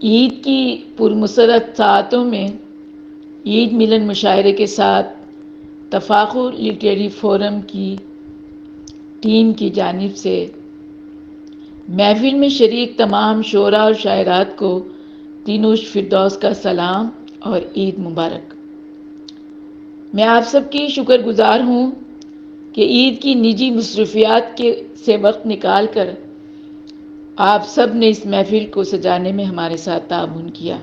عید کی پرمسرت ساعتوں میں عید ملن مشاعرے کے ساتھ تفاخر لٹریری فورم کی ٹیم کی جانب سے محفل میں شریک تمام شعراء اور شاعرات کو تینوش فردوس کا سلام اور عید مبارک۔ میں آپ سب کی شکر گزار ہوں کہ عید کی نجی مصروفیات سے وقت نکال کر آپ سب نے اس محفل کو سجانے میں ہمارے ساتھ تعاون کیا۔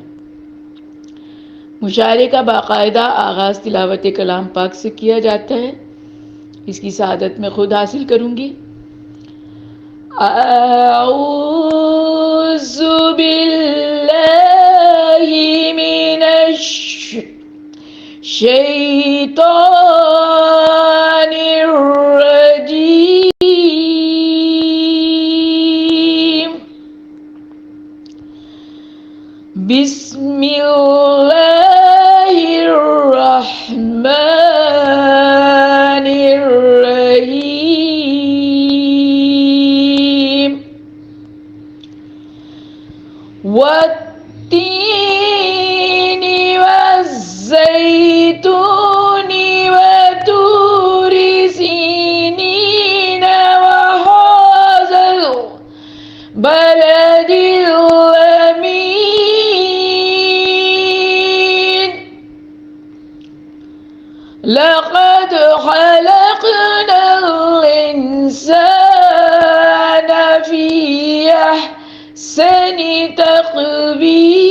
مشاعرے کا باقاعدہ آغاز تلاوت کلام پاک سے کیا جاتا ہے۔ اس کی سعادت میں خود حاصل کروں گی۔ اعوذ باللہ من الشیطان الرجیم، بسم اللہ الرحمن الرحیم، والتین والزیتون وطور سینین وهذا البلد الامین، لقد خلقنا الانسان فی احسن تقویم،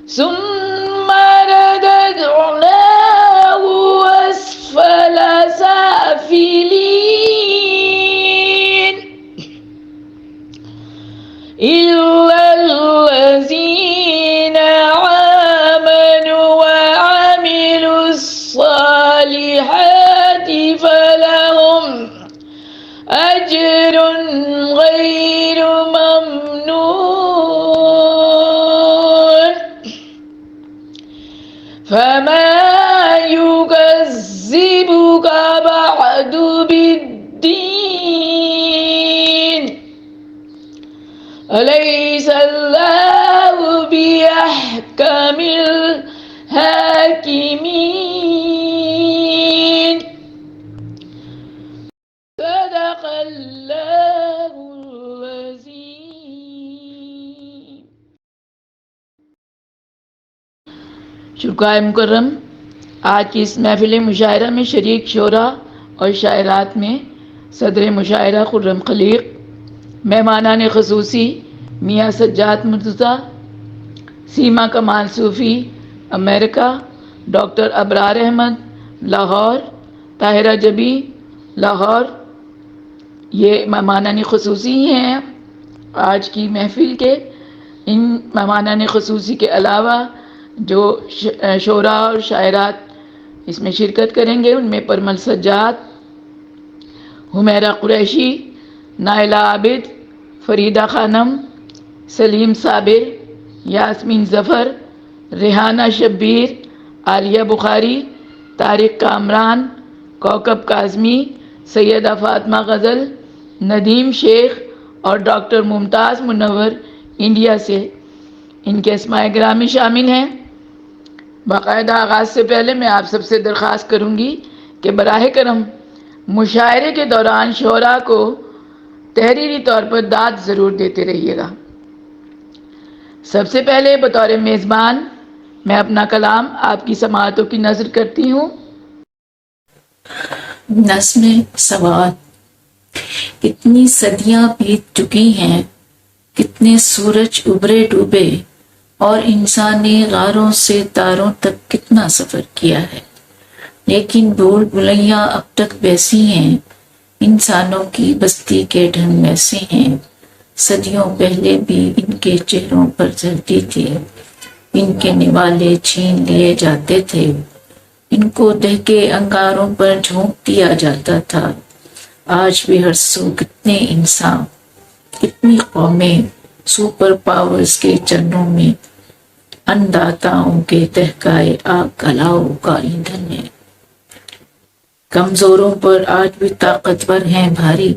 ثم رددناه اسفل سافلین، إلا الذين آمنوا وعملوا الصالحات فلهم أجر غير ممنون، فما يكذبك بعد بالدين، أليس الله بأحكم الحاكمين، صدق اللہ العظیم۔ شرکائے مکرم، آج کی اس محفل مشاعرہ میں شریک شعراء اور شاعرات میں صدر مشاعرہ خرم خلیق، مہمانان خصوصی میاں سجاد مرتضیٰ، سیما کمال صوفی امریکہ، ڈاکٹر ابرار احمد لاہور، طاہرہ جبی لاہور، یہ مہمانان خصوصی ہیں آج کی محفل کے۔ ان مہمانان خصوصی کے علاوہ جو شعراء اور شاعرات اس میں شرکت کریں گے ان میں پرمل سجاد، حمیرہ قریشی، نائلہ عابد، فریدہ خانم، سلیم صابر، یاسمین ظفر، ریحانہ شبیر، عالیہ بخاری، طارق کامران، کوکب کاظمی، سیدہ فاطمہ غزل، ندیم شیخ اور ڈاکٹر ممتاز منور انڈیا سے ان کے اسماء گرامی شامل ہیں۔ باقاعدہ آغاز سے پہلے میں آپ سب سے درخواست کروں گی کہ براہ کرم مشاعرے کے دوران شعراء کو تحریری طور پر داد ضرور دیتے رہیے گا۔ سب سے پہلے بطور میزبان میں اپنا کلام آپ کی سماعتوں کی نذر کرتی ہوں۔ نظم سوات۔ کتنی صدیاں بیت چکی ہیں، کتنے سورج ابھرے ڈوبے، اور انسان نے غاروں سے تاروں تک کتنا سفر کیا ہے، لیکن بھول بھلیاں اب تک ویسی ہیں، انسانوں کی بستی کے ڈھنگ ویسے ہیں، صدیوں پہلے بھی ان کے چہروں پر جلتی تھی، ان کے نوالے چھین لیے جاتے تھے، ان کو دہکے انگاروں پر جھونک دیا جاتا تھا۔ آج بھی ہر سو کتنے انسان، کتنی قومیں سپر پاورز کے چرنوں میں انداتاؤں کے تہکائے آگ گلاؤ کا ایندھن ہے۔ کمزوروں پر آج بھی طاقتور ہیں بھاری،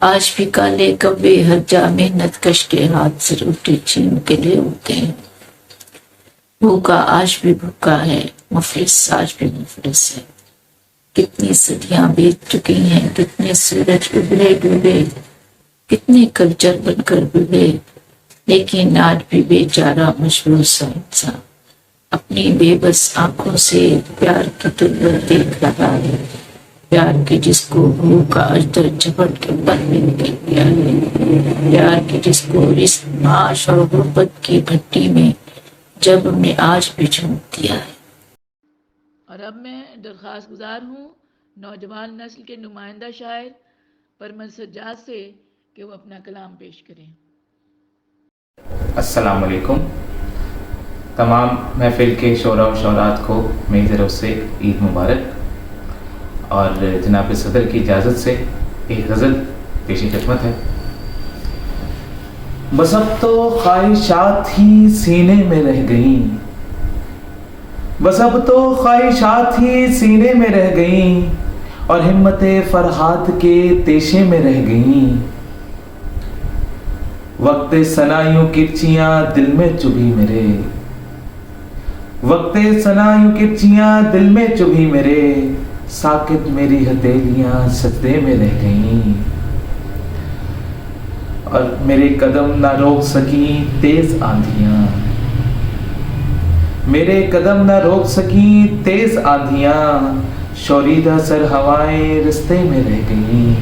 آج بھی کالے کبے ہر جا محنت کش کے ہاتھ سے روٹی چھین کے لے ہوتے ہیں. بھوکا آج بھی بھوکا ہے، مفلس آج بھی مفلس ہے. کتنی صدیاں بیت چکی ہیں، کتنے سورج ابھرے ڈوبے، کتنے کلچر بن کر ڈوبے، لیکن آج بھی بیچارہ مجبور سا انسان اپنی بے بس آنکھوں سے پیار کی تلوت دیکھ رہا ہے. پیار کی جس کو بھوک اجدر جھپٹ کے بن میں نکل گیا ہے. پیار کی جس کو رزق معاش اور غربت کی بھٹی میں جب نے آج بھی جھونک دیا ہے. اور اب میں درخواست گزار ہوں نوجوان نسل کے نمائندہ شاعر پرمل سجاد سے کہ وہ اپنا کلام پیش کریں. السلام علیکم. تمام محفل کے شعراء و شعرات کو میری طرف سے عید مبارک. اور جناب صدر کی اجازت سے ایک غزل پیش خدمت ہے. بس اب تو خواہشات ہی سینے میں رہ گئیں، بس اب تو خواہشات ہی سینے میں رہ گئیں، اور ہمت فرحات کے تیشے میں رہ گئیں. وقت ثنائیوں کرچیاں دل میں چبھی میرے، وقت ثنائیوں کرچیاں دل میں چبھی میرے، ساکت میری ہتھیلیاں سجدے میں رہ گئیں. اور میرے قدم نہ روک سکیں تیز آندھیاں، میرے قدم نہ روک سکیں تیز آندھیاں، شوریدہ سر ہوائیں رستے میں رہ گئیں.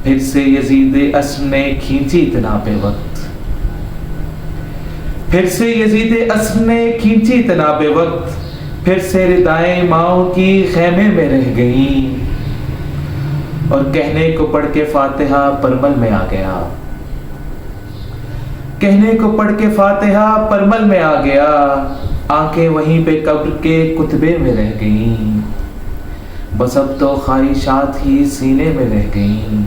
پھر سے یزید عصر نے کھینچی تناب وقت، پھر سے یزید عصر نے کھینچی تناب وقت، پھر سے ردائیں ماؤں کی خیمے میں رہ گئیں. اور کہنے کو پڑھ کے فاتحہ پرمل میں آ گیا، کہنے کو پڑھ کے فاتحہ پرمل میں آ گیا، آنکھیں وہیں پہ قبر کے کتبے میں رہ گئیں. بس اب تو خواہشات ہی سینے میں رہ گئیں،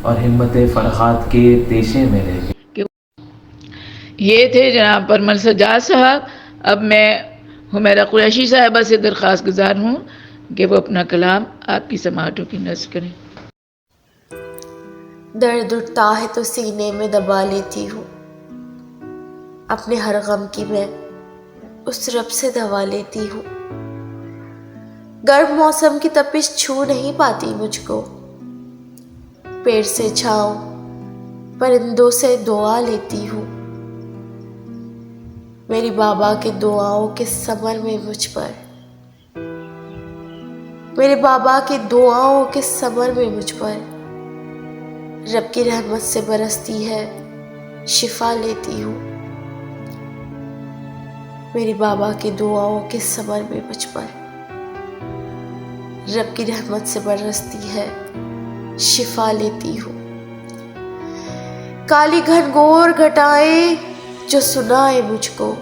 اور ہمت فرحات کے تیشے میں رہ گئیں. یہ تھے جناب پرمل سجاد صاحب. اب میں حمیرہ قریشی صاحبہ سے درخواست گزار ہوں کہ وہ اپنا کلام آپ کی سماعتوں کی نذر کریں. درد اٹھتا ہے تو سینے میں دبا لیتی ہوں، اپنے ہر غم کی میں اس رب سے دوا لیتی ہوں. گرم موسم کی تپش چھو نہیں پاتی مجھ کو، پیڑ سے چھاؤں پرندوں سے دعا لیتی ہوں. میری بابا کے دعاؤں کے ثمر میں مجھ پر، میرے بابا کی دعاؤں کے ثمر میں مجھ پر رب کی رحمت سے برستی ہے شفا لیتی ہوں. میرے بابا کی دعاؤں کے ثمر میں مجھ پر رب کی رحمت سے برستی ہے شفا لیتی ہوں. کالی گھنگور گھٹائیں جو سنائے مجھ کو،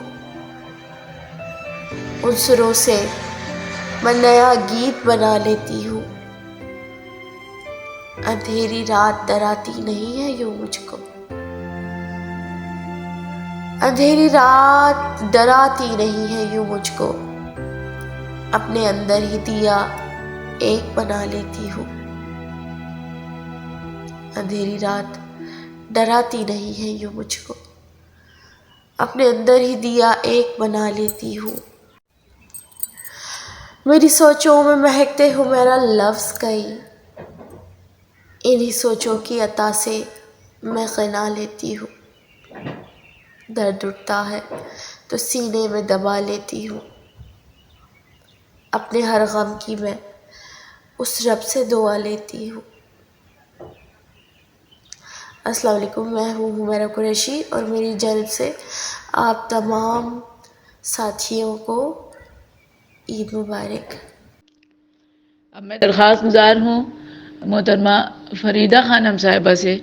ان سروں سے میں نیا گیت بنا لیتی ہوں. اندھیری رات ڈراتی نہیں ہے یوں مجھ کو، اندھیری رات ڈراتی نہیں ہے یوں مجھ کو، اپنے اندر ہی دیا ایک بنا لیتی ہوں. اندھیری رات ڈراتی نہیں ہے یوں مجھ کو، اپنے اندر ہی دیا ایک بنا لیتی ہوں. میری سوچوں میں مہکتے ہو میرا لفظ کئی، انہی سوچوں کی عطا سے میں غنا لیتی ہوں. درد اٹھتا ہے تو سینے میں دبا لیتی ہوں، اپنے ہر غم کی میں اس رب سے دعا لیتی ہوں. السلام علیکم، میں ہوں حمیرہ قریشی اور میری جانب سے آپ تمام ساتھیوں کو عید مبارک. اب میں درخواست گزار ہوں محترمہ فریدہ خانم صاحبہ سے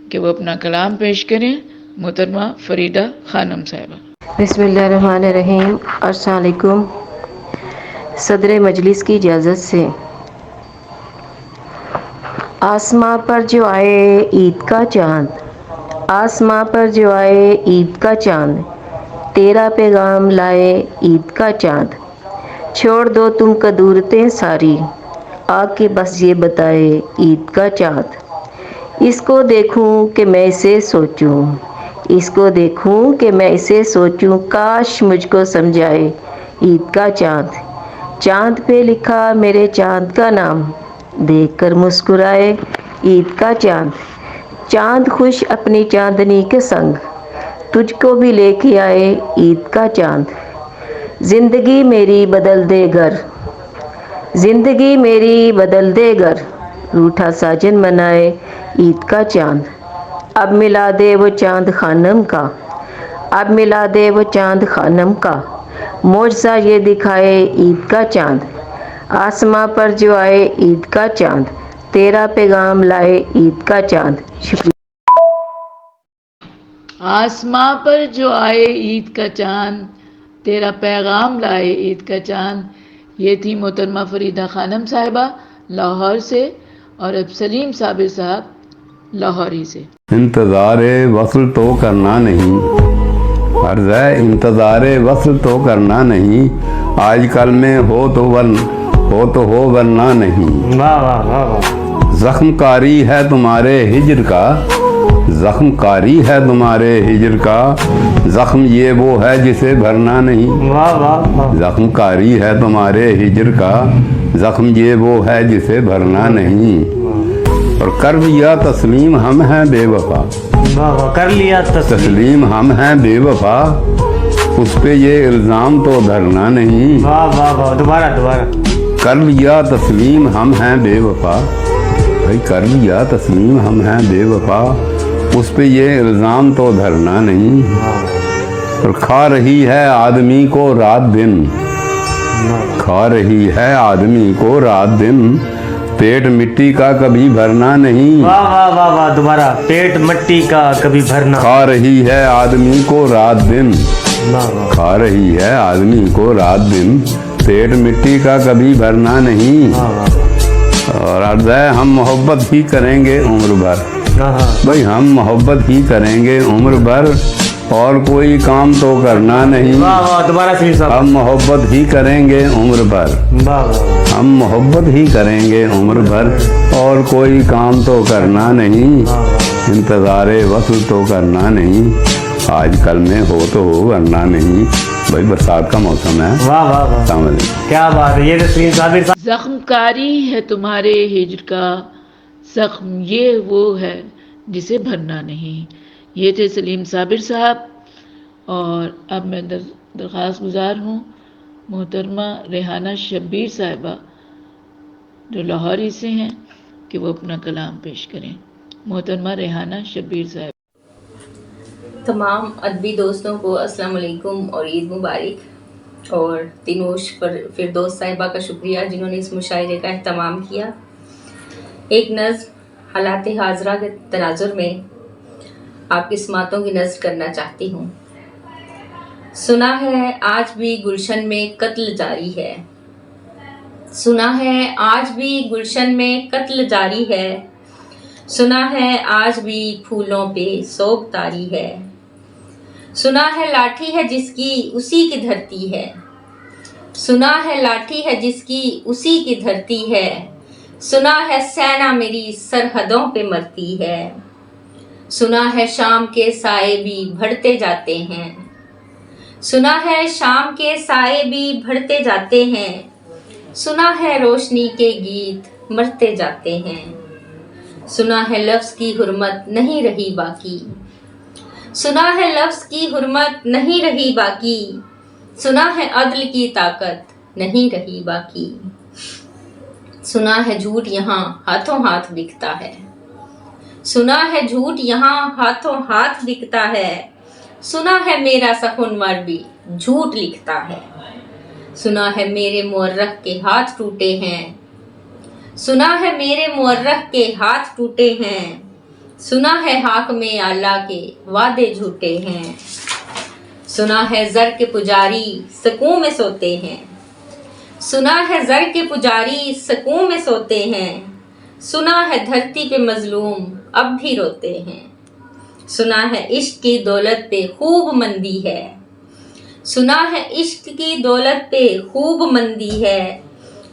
کہ وہ اپنا کلام پیش کریں. محترمہ فریدہ خانم صاحبہ. بسم اللہ الرحمن الرحیم. السلام علیکم. صدر مجلس کی اجازت سے آسماں پر جو آئے عید کا چاند، آسماں پر جو آئے عید کا چاند، تیرا پیغام لائے عید کا چاند. چھوڑ دو تم کدورتیں ساری، آ کے بس یہ بتائے عید کا چاند. اس کو دیکھوں کہ میں اسے سوچوں، اس کو دیکھوں کہ میں اسے سوچوں، کاش مجھ کو سمجھائے عید کا چاند. چاند پہ لکھا میرے چاند کا نام، دیکھ کر مسکرائے عید کا چاند. چاند خوش اپنی چاندنی کے سنگ، تجھ کو بھی لے کے آئے عید کا چاند. زندگی میری بدل دے گھر، زندگی میری بدل دے گھر، روٹھا ساجن منائے عید کا چاند. اب ملا دے وہ چاند خانم کا، اب ملا دے وہ چاند خانم کا، معجزہ یہ دکھائے عید کا چاند. آسماں پر جو آئے عید کا چاند، تیرا پیغام لائے عید کا چاند. شکریہ. آسماں پر جو آئے عید کا چاند، تیرا پیغام لائے عید کا چاند. یہ تھی محترمہ فریدہ خانم صاحبہ لاہور سے، اور اب سلیم صابر صاحب لاہوری سے. انتظار وصل تو کرنا نہیں، عرض ہے انتظار وصل تو کرنا نہیں، آج کل میں ہو تو ہو ورنہ نہیں. زخم کاری ہے تمہارے ہجر کا، زخم کاری ہے تمہارے ہجر کا، زخم یہ وہ ہے جسے بھرنا نہیں. زخم کاری ہے تمہارے ہجر کا، زخم یہ وہ ہے جسے بھرنا نہیں. اور کر لیا تسلیم ہم ہیں بے وفا، کر لیا تسلیم ہم ہیں بے وفا، اس پہ یہ الزام تو دھرنا نہیں. دوبارہ کر لیا تسلیم ہم ہیں بے وفا، بھائی کر لیا تسلیم ہم ہیں بے وفا، اس پہ یہ الزام تو دھرنا نہیں. اور کھا رہی ہے آدمی کو رات دن، کھا رہی ہے آدمی کو رات دن، پیٹ مٹی کا کبھی بھرنا نہیں. دوبارہ پیٹ مٹی کا کبھی بھرنا. کھا رہی ہے آدمی کو رات دن، کھا رہی ہے آدمی کو رات دن، پیٹ مٹی کا کبھی بھرنا نہیں. اور عرض ہے ہم محبت ہی کریں گے عمر بھر، بھائی ہم محبت ہی کریں گے عمر بھر، اور کوئی کام تو کرنا نہیں. ہم محبت ہی کریں گے عمر بھر، ہم محبت ہی کریں گے عمر بھر، اور کوئی کام تو کرنا نہیں. انتظار وصل تو کرنا نہیں، آج کل میں ہو تو ہو ورنہ نہیں. بھائی برسات کا موسم ہے. السلام علیکم. کیا بات ہے. یہ زخم کاری ہے تمہارے ہجر کا، زخم یہ وہ ہے جسے بھرنا نہیں. یہ تھے سلیم صابر صاحب. اور اب میں درخواست گزار ہوں محترمہ ریحانہ شبیر صاحبہ جو لاہوری سے ہیں کہ وہ اپنا کلام پیش کریں. محترمہ ریحانہ شبیر صاحب. تمام ادبی دوستوں کو السلام علیکم اور عید مبارک. اور تینوش فردوس صاحبہ کا شکریہ جنہوں نے اس مشاعرے کا اہتمام کیا. ایک نظم حالات حاضرہ کے تناظر میں آپ کی سماعتوں کی نظر کرنا چاہتی ہوں. سنا ہے آج بھی گلشن میں قتل جاری ہے، سنا ہے آج بھی گلشن میں قتل جاری ہے، سنا ہے آج بھی پھولوں پہ سوگ طاری ہے، سنا ہے لاٹھی ہے جس کی اسی کی دھرتی ہے، سنا ہے لاٹھی ہے جس کی اسی کی دھرتی ہے، سنا ہے سینا میری سرحدوں پہ مرتی ہے، سنا ہے شام کے سائے بھی بڑھتے جاتے ہیں، سنا ہے شام کے سائے بھی بڑھتے جاتے ہیں، سنا ہے روشنی کے گیت مرتے جاتے ہیں، سنا ہے لفظ کی حرمت نہیں رہی باقی، سنا ہے لفظ کی حرمت نہیں رہی باقی، سنا ہے عدل کی طاقت نہیں رہی باقی، سنا ہے جھوٹ یہاں ہاتھوں ہاتھ بکتا ہے، سنا ہے جھوٹ یہاں ہاتھوں ہاتھ بکتا ہے، سنا ہے میرا سخنور بھی جھوٹ لکھتا ہے، سنا ہے میرے مورخ کے ہاتھ ٹوٹے ہیں، سنا ہے میرے مورخ کے ہاتھ ٹوٹے ہیں، سنا ہے حاکم اعلیٰ کے وعدے جھوٹے ہیں، سنا ہے زر کے پجاری سکون میں سوتے ہیں، سنا ہے زر کے پجاری سکون میں سوتے ہیں، سنا ہے دھرتی پہ مظلوم اب بھی روتے ہیں، سنا ہے عشق کی دولت پہ خوب مندی ہے، سنا ہے عشق کی دولت پہ خوب مندی ہے،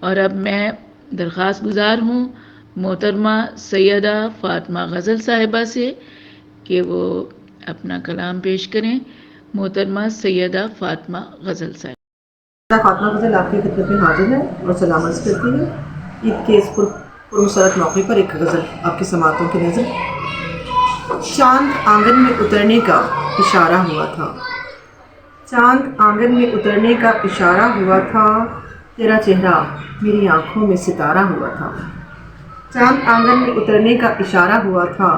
اور اب میں درخواست گزار ہوں محترمہ سیدہ فاطمہ غزل صاحبہ سے کہ وہ اپنا کلام پیش کریں. محترمہ سیدہ فاطمہ غزل صاحب. فاطمہ غزل آپ کی خدمت میں حاضر ہے اور سلام عرض کرتی ہے. عید کے اس پرمسرت موقع پر ایک غزل آپ کی سماعتوں کی نظر. چاند آنگن میں اترنے کا اشارہ ہوا تھا، چاند آنگن میں اترنے کا اشارہ ہوا تھا، تیرا چہرہ میری آنکھوں میں ستارہ ہوا تھا. چاند آنگن میں اترنے کا اشارہ ہوا تھا،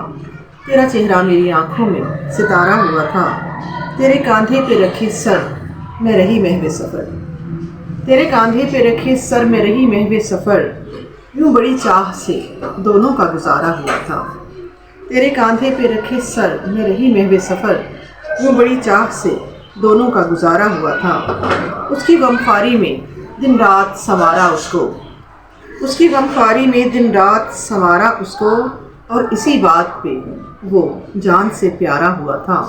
تیرا چہرہ میری آنکھوں میں ستارہ ہوا تھا. تیرے کاندھے پہ رکھے سر میں رہی محو سفر، تیرے کاندھے پہ رکھے سر میں رہی محو سفر، یوں بڑی چاہ سے دونوں کا گزارا ہوا تھا. تیرے کاندھے پہ رکھے سر میں رہی محو سفر، یوں بڑی چاہ سے دونوں کا گزارا ہوا تھا. اس کی غمخواری میں دن رات سنوارا اس کو، اس کی غمخواری میں دن رات سنوارا اس کو، اور اسی بات پہ وہ جان سے پیارا ہوا تھا،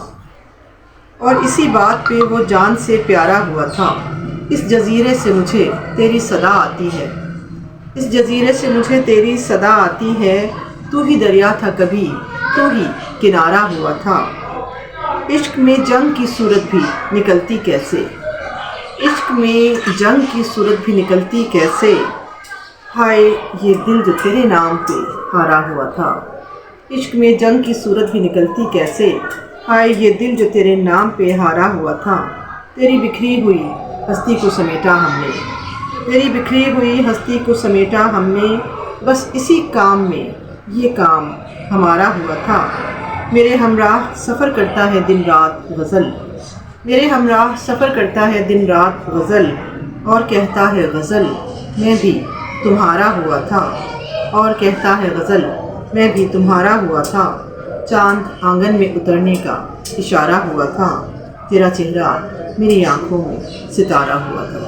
اور اسی بات پہ وہ جان سے پیارا ہوا تھا. اس جزیرے سے مجھے تیری صدا آتی ہے، اس جزیرے سے مجھے تیری صدا آتی ہے، تو ہی دریا تھا کبھی تو ہی کنارہ ہوا تھا. عشق میں جنگ کی صورت بھی نکلتی کیسے، عشق میں جنگ کی صورت بھی نکلتی کیسے، ہائے یہ دل جو تیرے نام پہ ہارا ہوا تھا. عشق میں جنگ کی صورت بھی نکلتی کیسے، ہائے یہ دل جو تیرے نام پہ ہارا ہوا تھا. تیری بکھری ہوئی ہستی کو سمیٹا ہم نے، تیری بکھری ہوئی ہستی کو سمیٹا ہم نے، بس اسی کام میں یہ کام ہمارا ہوا تھا. میرے ہمراہ سفر کرتا ہے دن رات غزل، میرے ہمراہ سفر کرتا ہے دن رات غزل، اور کہتا ہے غزل میں بھی تمہارا ہوا تھا، اور کہتا ہے غزل میں بھی تمہارا ہوا تھا. چاند آنگن میں اترنے کا اشارہ ہوا تھا، تیرا چہرہ میری آنکھوں میں ستارہ ہوا تھا.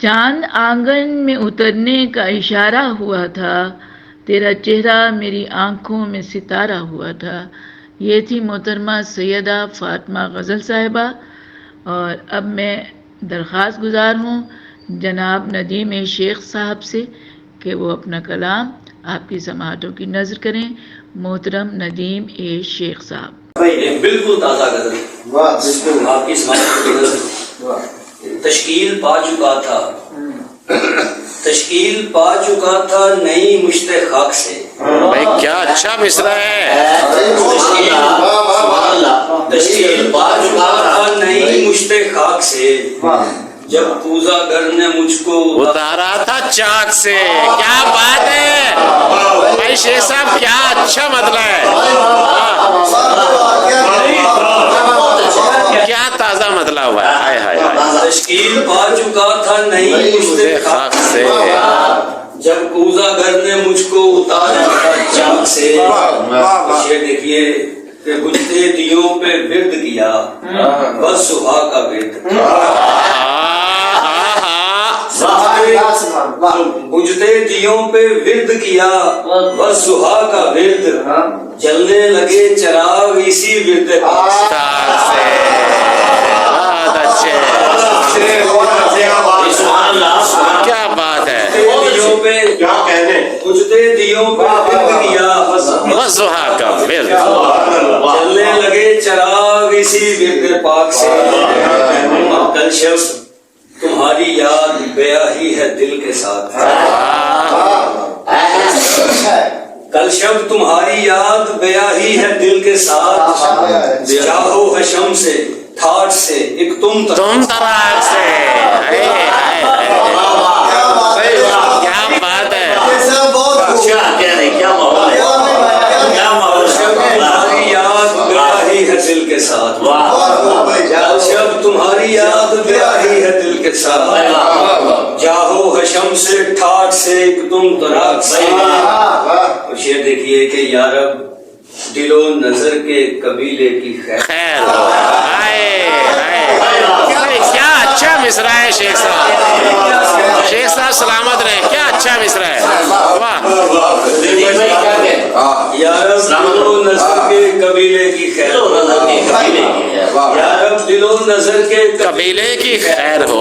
چاند آنگن میں اترنے کا اشارہ ہوا تھا، تیرا چہرہ میری آنکھوں میں ستارہ ہوا تھا. یہ تھی محترمہ سیدہ فاطمہ غزل صاحبہ. اور اب میں درخواست گزار ہوں جناب ندیم شیخ صاحب سے کہ وہ اپنا کلام آپ کی سماعتوں کی نظر کریں. محترم ندیم شیخ صاحب. بالکل تازہ غزل آپ کی سماعتوں کی نظر. تشکیل پا چکا تھا، تشکیل پا چکا تھا نئی مشت خاک سے. بھائی کیا اچھا مصرع ہے. تشکیل پا چکا تھا نئی مشت خاک سے، جب پوزا گر نے مجھ کو اتارا تھا چاک سے. کیا بات ہے بھائی شیخ صاحب، کیا اچھا مطلب ہے، کیا تازہ مطلب ہوا ہے. تشکیل پا چکا تھا نئی مشت خاک سے، جب کوزہ گر نے مجھ کو اتارا تھا چاک سے. یہ دیکھیے کہ بجھتے دیوں پہ ورد کیا بس صبح کا ورد، بجھتے دیوں پہ ورد کیا بس صبح کا ورد، جلنے لگے چراغ اسی ورد پاک سے. کیا بات ہے، بجھتے دیوں پہ ورد کیا بس صبح کا ورد، چلنے لگے چراغ اسی ورد پاک سے. کل شب تمہاری یاد بیاہی ہے دل کے ساتھ، کل شب تمہاری یاد بیاہی ہے دل کے ساتھ، چاہو حشم سے ٹھاٹ سے ایک تم تراک سے. کیا بات ہے، تمہاری یاد بیاہی ہے دل کے ساتھ، کل شب تمہاری یاد بیاہی ہے دل کے ساتھ، جاہو حشم سے ٹھاٹ سے ایک تم تراک سے. اور یہ دیکھیے کہ یارب دل و نظر کے قبیلے کی خیر ہو. کیا اچھا مصرع ہے شیخ صاحب. شیخ صاحب سلامت رہے. کیا اچھا مصرع ہے. واہ. یارب دل و نظر کے قبیلے کی خیر ہو، یارب دل و نظر کے قبیلے کی خیر ہو،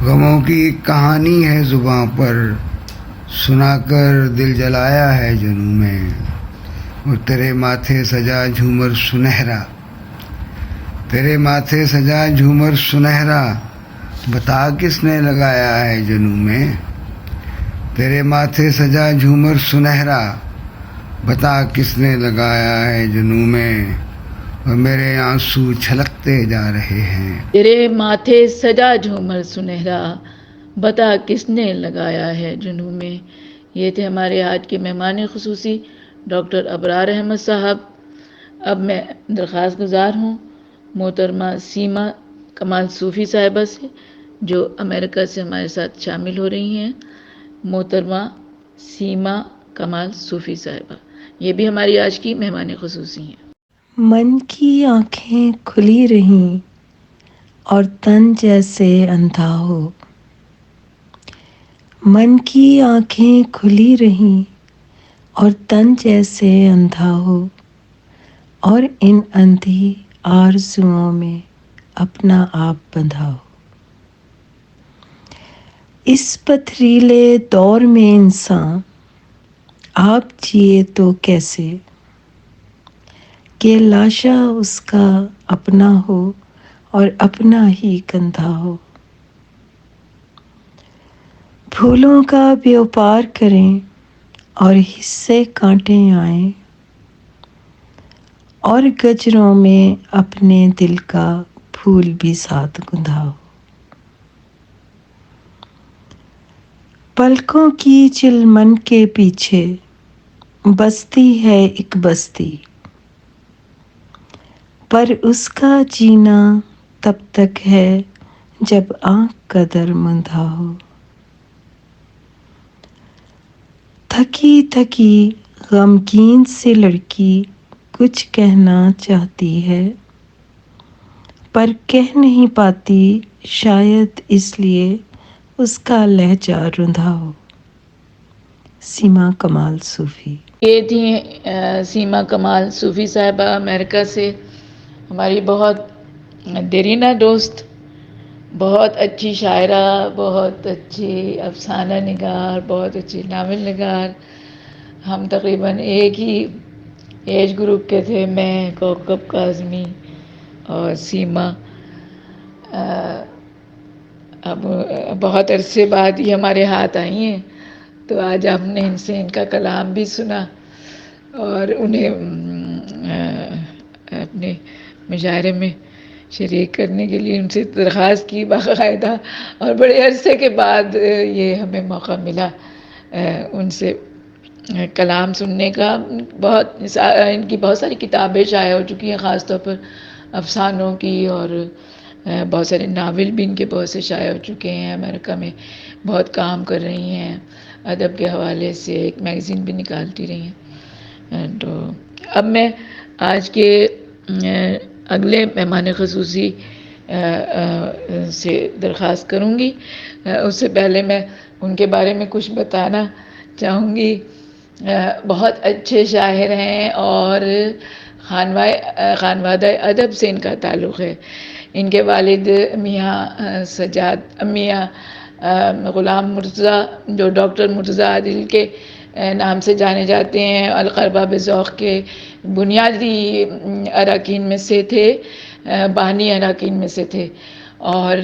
غموں کی ایک کہانی ہے زباں پر، سنا کر دل جلایا ہے جنوں میں، اور تیرے ماتھے سجا جھومر سنہرا، تیرے ماتھے سجا جھومر سنہرا، بتا کس نے لگایا ہے جنوں میں، تیرے ماتھے سجا جھومر سنہرا، بتا کس نے لگایا ہے جنوں میں، اور میرے آنسو چھلکتے جا رہے ہیں، تیرے ماتھے سجا جھومر سنہرا، بتا کس نے لگایا ہے جنوں میں۔ یہ تھے ہمارے آج کے مہمان خصوصی ڈاکٹر ابرار احمد صاحب۔ اب میں درخواست گزار ہوں محترمہ سیما کمال صوفی صاحبہ سے، جو امریکہ سے ہمارے ساتھ شامل ہو رہی ہیں۔ محترمہ سیما کمال صوفی صاحبہ، یہ بھی ہماری آج کی مہمان خصوصی ہیں۔ من کی آنکھیں کھلی رہیں اور تن جیسے اندھا ہو، من کی آنکھیں کھلی رہیں اور تن جیسے اندھا ہو، اور ان اندھی آرزوؤں میں اپنا آپ بندھا ہو۔ اس پتھریلے دور میں انسان آپ جیے تو کیسے، کہ لاشا اس کا اپنا ہو اور اپنا ہی کندھا ہو۔ پھولوں کا بیوپار کریں اور حصے کانٹے آئیں، اور گجروں میں اپنے دل کا پھول بھی ساتھ گندھا ہو۔ پلکوں کی چلمن کے پیچھے بستی ہے ایک بستی، پر اس کا جینا تب تک ہے جب آنکھ کا در مندھا ہو۔ تھکی تھکی غمگین سی لڑکی کچھ کہنا چاہتی ہے، پر کہہ نہیں پاتی، شاید اس لیے اس کا لہجہ رندھا ہو۔ سیما کمال صوفی۔ یہ تھیں سیما کمال صوفی صاحبہ امریکہ سے، ہماری بہت دیرینہ دوست، بہت اچھی شاعرہ، بہت اچھی افسانہ نگار، بہت اچھی ناول نگار۔ ہم تقریباً ایک ہی ایج گروپ کے تھے، میں، کوکب کاظمی اور سیما۔ اب بہت عرصے بعد یہ ہمارے ہاتھ آئی ہیں، تو آج ہم نے ان سے ان کا کلام بھی سنا اور انہیں اپنے مشاعرے میں شریک کرنے کے لیے ان سے درخواست کی باقاعدہ، اور بڑے عرصے کے بعد یہ ہمیں موقع ملا ان سے کلام سننے کا۔ ان کی بہت ساری کتابیں شائع ہو چکی ہیں، خاص طور پر افسانوں کی، اور بہت سارے ناول بھی ان کے بہت سے شائع ہو چکے ہیں۔ امریکہ میں بہت کام کر رہی ہیں، ادب کے حوالے سے ایک میگزین بھی نکالتی رہی ہیں۔ تو اب میں آج کے اگلے مہمان خصوصی سے درخواست کروں گی، اس سے پہلے میں ان کے بارے میں کچھ بتانا چاہوں گی۔ بہت اچھے شاعر ہیں اور خانوادہ ادب سے ان کا تعلق ہے۔ ان کے والد میاں غلام مرتضیٰ، جو ڈاکٹر مرتضیٰ عادل کے نام سے جانے جاتے ہیں، القربہ ذوق کے بنیادی اراکین میں سے تھے، بانی اراکین میں سے تھے، اور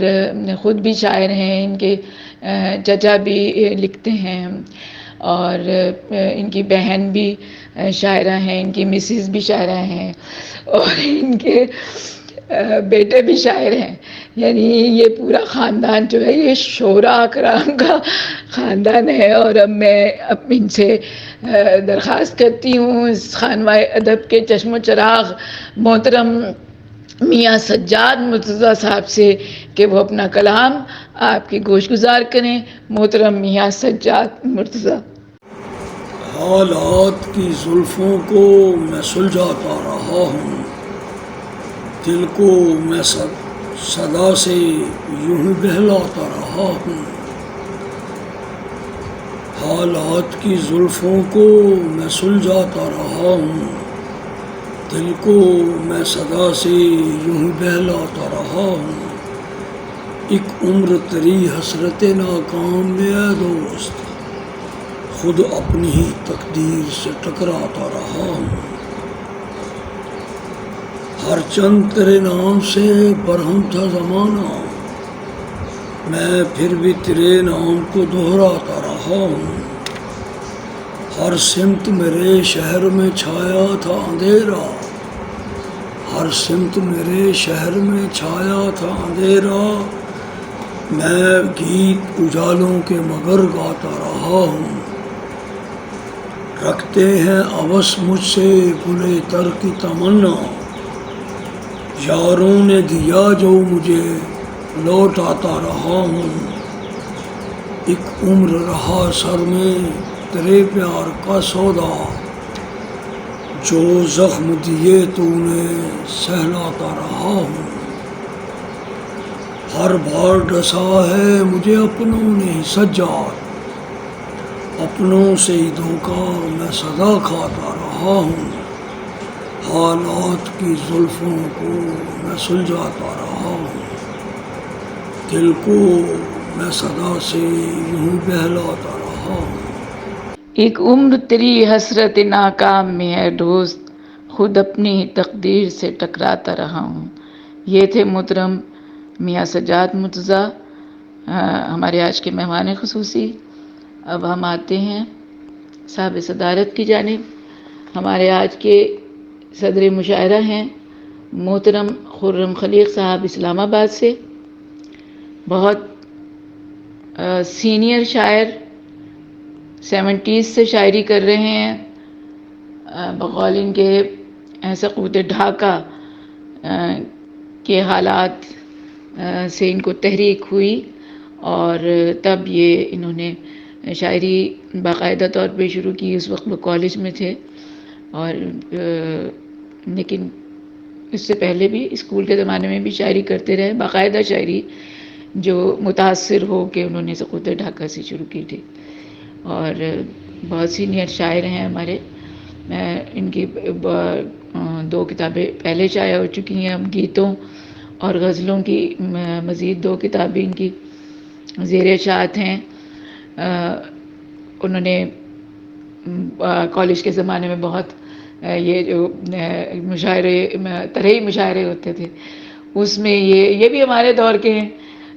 خود بھی شاعر ہیں۔ ان کے چچا بھی لکھتے ہیں، اور ان کی بہن بھی شاعرہ ہیں، ان کی مسز بھی شاعرہ ہیں، اور ان کے بیٹے بھی شاعر ہیں۔ یعنی یہ پورا خاندان جو ہے یہ شعراء اکرام کا خاندان ہے۔ اور اب میں ان سے درخواست کرتی ہوں اس خانوائے ادب کے چشم و چراغ محترم میاں سجاد مرتضیٰ صاحب سے کہ وہ اپنا کلام آپ کی گوش گزار کریں۔ محترم میاں سجاد مرتضیٰ۔ حالات کی زلفوں کو میں سلجھاتا رہا ہوں، دل کو میں صدا سے یوں بہلاتا رہا ہوں۔ حالات کی زلفوں کو میں سلجھاتا رہا ہوں، دل کو میں صدا سے یوں بہلاتا رہا ہوں۔ ایک عمر تری حسرت ناکام میں اے دوست، خود اپنی ہی تقدیر سے ٹکراتا رہا ہوں۔ ہر چند تیرے نام سے برہم تھا زمانہ، میں پھر بھی تیرے نام کو دہراتا رہا ہوں۔ ہر سمت میرے شہر میں چھایا تھا اندھیرا، ہر سمت میرے شہر میں چھایا تھا اندھیرا، میں گیت اجالوں کے مگر گاتا رہا ہوں۔ رکھتے ہیں اوس مجھ سے گلے تر کی تمنا، یاروں نے دیا جو مجھے لوٹاتا رہا ہوں۔ ایک عمر رہا سر میں تیرے پیار کا سودا، جو زخم دیے تو نے سہلاتا رہا ہوں۔ ہر بار ڈسا ہے مجھے اپنوں نے سجاد، اپنوں سے ہی دھوکا میں سدا کھاتا رہا ہوں۔ حالات کی زلفوں کو میں سلجھاتا رہا ہوں، دل کو میں صدا سے یوں بہلاتا رہا ہوں۔ ایک عمر تیری حسرت ناکام میں ہے دوست، خود اپنی ہی تقدیر سے ٹکراتا رہا ہوں۔ یہ تھے محترم میاں سجاد مرتضیٰ، ہمارے آج کے مہمان خصوصی۔ اب ہم آتے ہیں صاحب صدارت کی جانب۔ ہمارے آج کے صدر مشاعرہ ہیں محترم خرم خلیق صاحب اسلام آباد سے، بہت سینئر شاعر، 70s سے شاعری کر رہے ہیں۔ بقول ان کے سقوط ڈھاکہ کے حالات سے ان کو تحریک ہوئی اور تب یہ انہوں نے شاعری باقاعدہ طور پہ شروع کی۔ اس وقت وہ کالج میں تھے، اور لیکن اس سے پہلے بھی اسکول کے زمانے میں بھی شاعری کرتے رہے، باقاعدہ شاعری جو متاثر ہو کے انہوں نے سقوط ڈھاکہ سے شروع کی تھی، اور بہت سینئر شاعر ہیں ہمارے۔ ان کی 2 کتابیں پہلے شائع ہو چکی ہیں، اب گیتوں اور غزلوں کی مزید 2 کتابیں ان کی زیر اشاعت ہیں۔ انہوں نے کالج کے زمانے میں بہت یہ جو مشاعرے طرحی مشاعرے ہوتے تھے، اس میں یہ بھی ہمارے دور کے ہیں،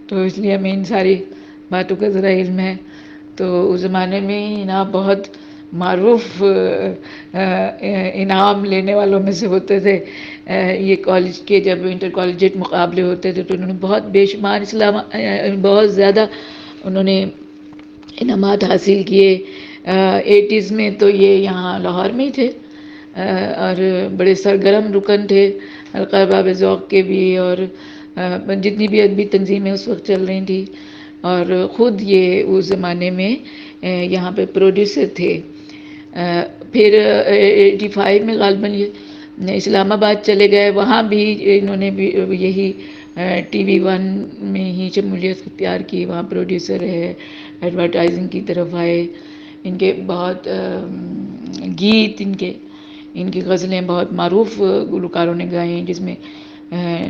تو اس لیے ہمیں ان ساری باتوں کا ذرا علم ہے۔ تو اس زمانے میں انعام بہت معروف انعام لینے والوں میں سے ہوتے تھے۔ یہ کالج کے جب انٹر کالجیٹ مقابلے ہوتے تھے تو انہوں نے بہت بے شمار بہت زیادہ انہوں نے انعامات حاصل کیے۔ 80s میں تو یہ یہاں لاہور میں ہی تھے، اور بڑے سرگرم رکن تھے حلقہ باب ذوق کے بھی، اور جتنی بھی ادبی تنظیمیں اس وقت چل رہی تھیں، اور خود یہ اس زمانے میں یہاں پہ پروڈیوسر تھے۔ پھر 85 میں غالباً یہ اسلام آباد چلے گئے، وہاں بھی انہوں نے بھی یہی ٹی وی 1 میں ہی شمولیت اختیار کی، وہاں پروڈیوسر رہے، ایڈورٹائزنگ کی طرف آئے۔ ان کے بہت گیت، ان کی غزلیں بہت معروف گلوکاروں نے گائے ہیں، جس میں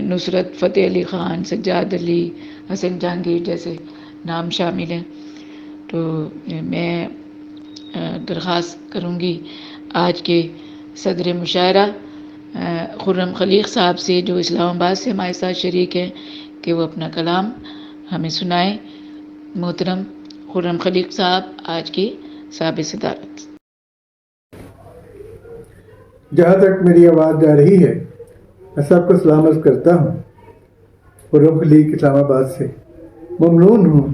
نصرت فتح علی خان، سجاد علی، حسن جہانگیر جیسے نام شامل ہیں۔ تو میں درخواست کروں گی آج کے صدر مشاعرہ خرم خلیق صاحب سے، جو اسلام آباد سے ہمارے ساتھ شریک ہیں، کہ وہ اپنا کلام ہمیں سنائیں۔ محترم خرم خلیق صاحب آج کی صاحب صدارت۔ جہاں تک میری آواز جا رہی ہے، میں سب کو سلام عرض کرتا ہوں۔ خرم خلیق اسلام آباد سے ممنون ہوں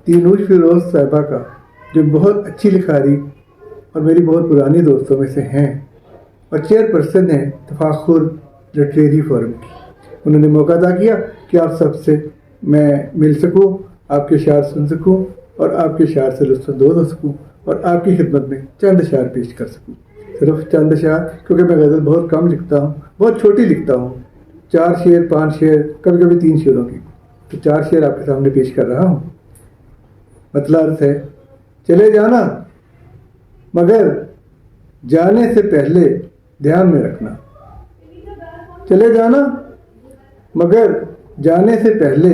تینوش فیروز صاحبہ کا، جو بہت اچھی لکھاری اور میری بہت پرانی دوستوں میں سے ہیں، اور چیئرپرسن ہیں تفاخر لٹریری فورم کی۔ انہوں نے موقع ادا کیا کہ آپ سب سے میں مل سکوں، آپ کے اشعار سن سکوں، اور آپ کے اشعار سے لطف اندوز ہو سکوں، اور آپ کی خدمت میں چند اشعار پیش کر سکوں۔ صرف چند اشعار، کیونکہ میں غزل بہت کم لکھتا ہوں، بہت چھوٹی لکھتا ہوں، 4 شعر 5 شعر، کبھی کبھی 3 شعروں کی، تو 4 شعر آپ کے سامنے پیش کر رہا ہوں۔ مطلع عرض ہے: چلے جانا مگر جانے سے پہلے دھیان میں رکھنا، چلے جانا مگر جانے سے پہلے